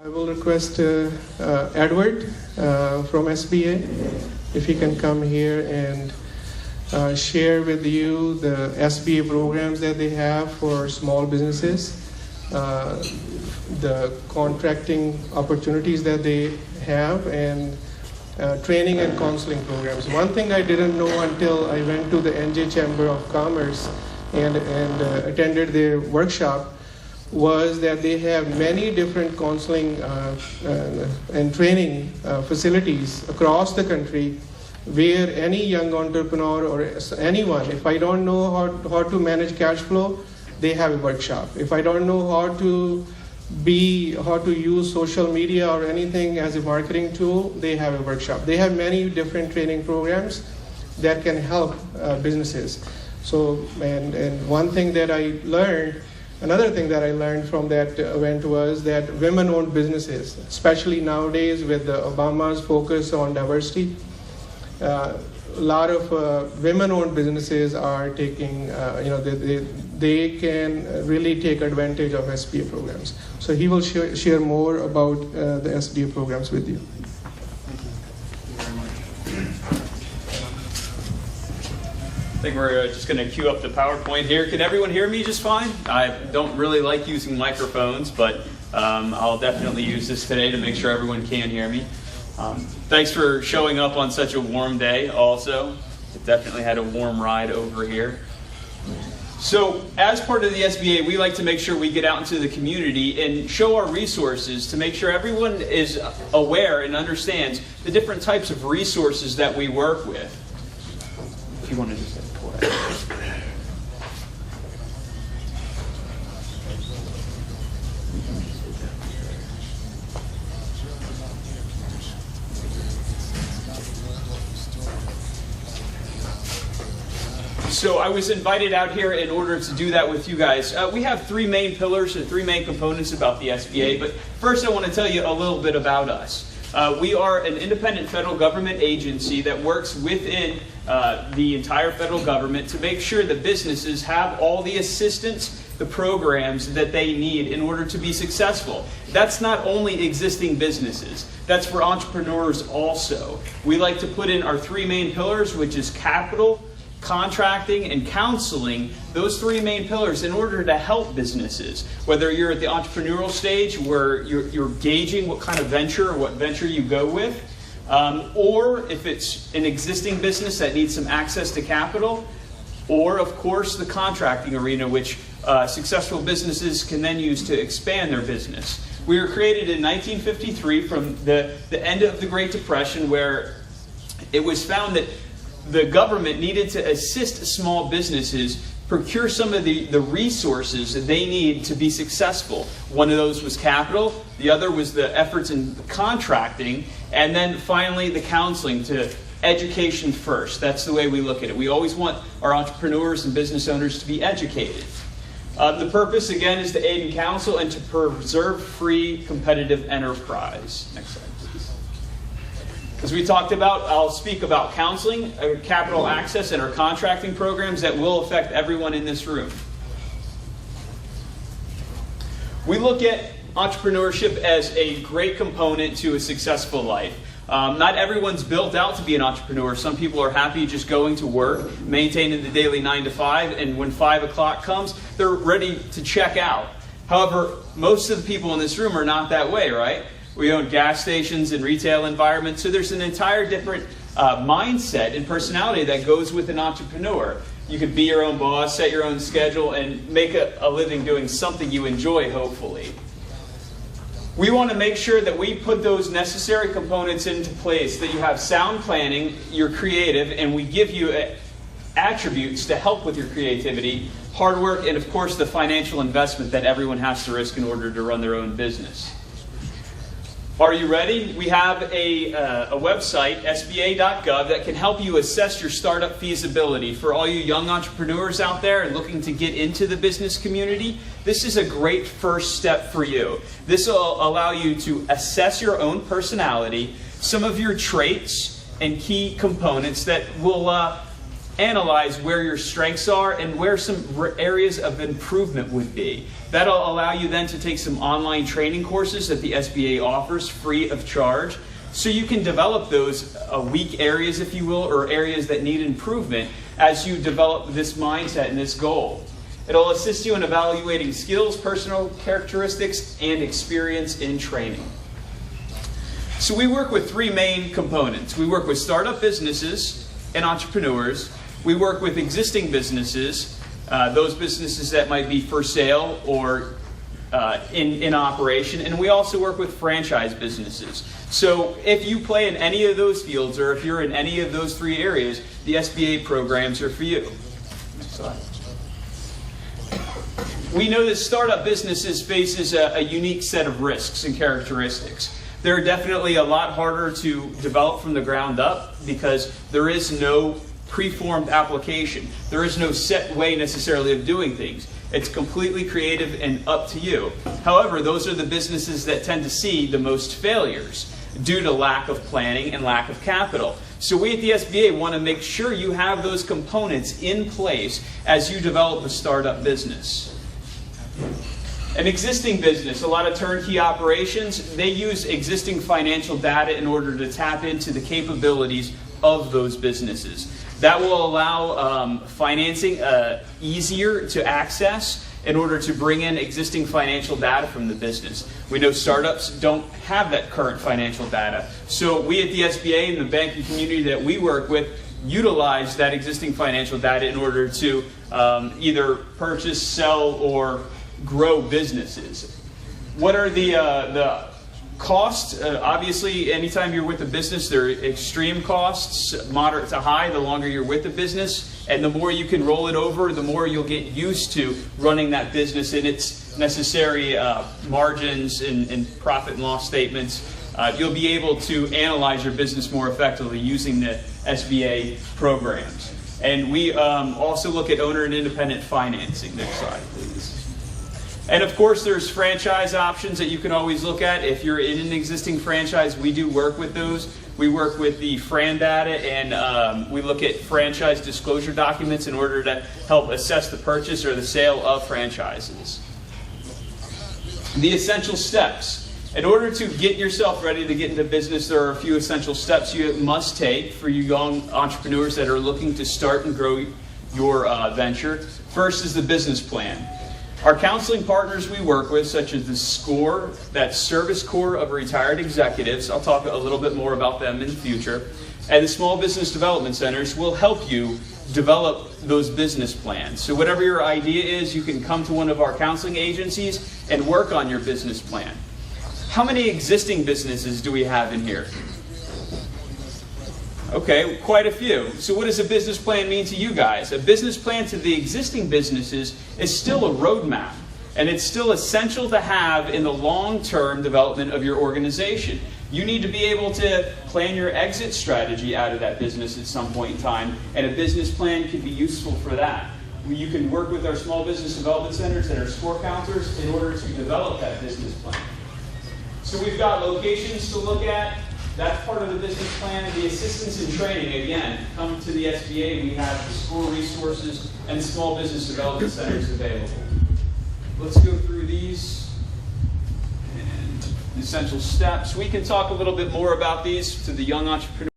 I will request Edward from SBA, if he can come here and share with you the SBA programs that they have for small businesses, the contracting opportunities that they have, and training and counseling programs. One thing I didn't know until I went to the NJ Chamber of Commerce and attended their workshop was that they have many different counseling and training facilities across the country where any young entrepreneur or anyone, if I don't know how to manage cash flow, they have a workshop. If I don't know how to use social media or anything as a marketing tool, they have a workshop. They have many different training programs that can help businesses. So, and one thing that I learned, another thing that I learned from that event was that women-owned businesses, especially nowadays with Obama's focus on diversity, a lot of women-owned businesses are taking, they can really take advantage of SBA programs. So he will share more about the SBA programs with you. I think we're just going to cue up the PowerPoint here. Can everyone hear me just fine? I don't really like using microphones, but I'll definitely use this today to make sure everyone can hear me. Thanks for showing up on such a warm day also. It definitely had a warm ride over here. So as part of the SBA, we like to make sure we get out into the community and show our resources to make sure everyone is aware and understands the different types of resources that we work with. If you want to just pull that. So I was invited out here in order to do that with you guys. We have three main pillars and three main components about the SBA, but first I want to tell you a little bit about us. We are an independent federal government agency that works within the entire federal government to make sure that businesses have all the assistance, the programs that they need in order to be successful. That's not only existing businesses, that's for entrepreneurs also. We like to put in our three main pillars, which is capital, contracting, and counseling, those three main pillars in order to help businesses. Whether you're at the entrepreneurial stage where you're gauging what kind of venture or what venture you go with, or if it's an existing business that needs some access to capital, or of course the contracting arena, which successful businesses can then use to expand their business. We were created in 1953 from the end of the Great Depression, where it was found that the government needed to assist small businesses procure some of the resources that they need to be successful. One of those was capital, the other was the efforts in contracting, and then finally the counseling to education first. That's the way we look at it. We always want our entrepreneurs and business owners to be educated. The purpose, again, is to aid and counsel and to preserve free competitive enterprise. Next slide, please. As we talked about, I'll speak about counseling, capital access, and our contracting programs that will affect everyone in this room. We look at entrepreneurship as a great component to a successful life. Not everyone's built out to be an entrepreneur. Some people are happy just going to work, maintaining the daily 9 to 5, and when 5 o'clock comes, they're ready to check out. However, most of the people in this room are not that way, right? We own gas stations and retail environments, so there's an entire different mindset and personality that goes with an entrepreneur. You could be your own boss, set your own schedule, and make a living doing something you enjoy, hopefully. We want to make sure that we put those necessary components into place, that you have sound planning, you're creative, and we give you attributes to help with your creativity, hard work, and of course the financial investment that everyone has to risk in order to run their own business. Are you ready? We have a website, SBA.gov, that can help you assess your startup feasibility. For all you young entrepreneurs out there and looking to get into the business community, this is a great first step for you. This will allow you to assess your own personality, some of your traits and key components that will analyze where your strengths are and where some areas of improvement would be. That'll allow you then to take some online training courses that the SBA offers free of charge, so you can develop those weak areas, if you will, or areas that need improvement as you develop this mindset and this goal. It'll assist you in evaluating skills, personal characteristics, and experience in training. So we work with three main components. We work with startup businesses and entrepreneurs. We work with existing businesses, those businesses that might be for sale or in operation, and we also work with franchise businesses. So if you play in any of those fields, or if you're in any of those three areas, the SBA programs are for you. Next slide. We know that startup businesses faces a unique set of risks and characteristics. They're definitely a lot harder to develop from the ground up because there is no preformed application. There is no set way necessarily of doing things. It's completely creative and up to you. However, those are the businesses that tend to see the most failures due to lack of planning and lack of capital. So we at the SBA want to make sure you have those components in place as you develop a startup business. An existing business, a lot of turnkey operations, they use existing financial data in order to tap into the capabilities of those businesses. That will allow financing easier to access in order to bring in existing financial data from the business. We know startups don't have that current financial data. So we at the SBA and the banking community that we work with utilize that existing financial data in order to either purchase, sell, or grow businesses. What are the costs? Obviously, anytime you're with a business, there are extreme costs, moderate to high, the longer you're with the business. And the more you can roll it over, the more you'll get used to running that business and its necessary margins and profit and loss statements. You'll be able to analyze your business more effectively using the SBA programs. And we also look at owner and independent financing. Next slide, please. And of course, there's franchise options that you can always look at. If you're in an existing franchise, we do work with those. We work with the Fran data, and we look at franchise disclosure documents in order to help assess the purchase or the sale of franchises. The essential steps. In order to get yourself ready to get into business, there are a few essential steps you must take for you young entrepreneurs that are looking to start and grow your venture. First is the business plan. Our counseling partners we work with, such as the SCORE, that Service Corps of Retired Executives, I'll talk a little bit more about them in the future, and the Small Business Development Centers will help you develop those business plans. So whatever your idea is, you can come to one of our counseling agencies and work on your business plan. How many existing businesses do we have in here? Okay, quite a few. So what does a business plan mean to you guys? A business plan to the existing businesses is still a roadmap, and it's still essential to have in the long-term development of your organization. You need to be able to plan your exit strategy out of that business at some point in time, and a business plan can be useful for that. You can work with our small business development centers and our SCORE counters in order to develop that business plan. So we've got locations to look at. That's part of the business plan. The assistance and training, again, come to the SBA. We have the SCORE resources and small business development centers available. Let's go through these and essential steps. We can talk a little bit more about these to the young entrepreneurs.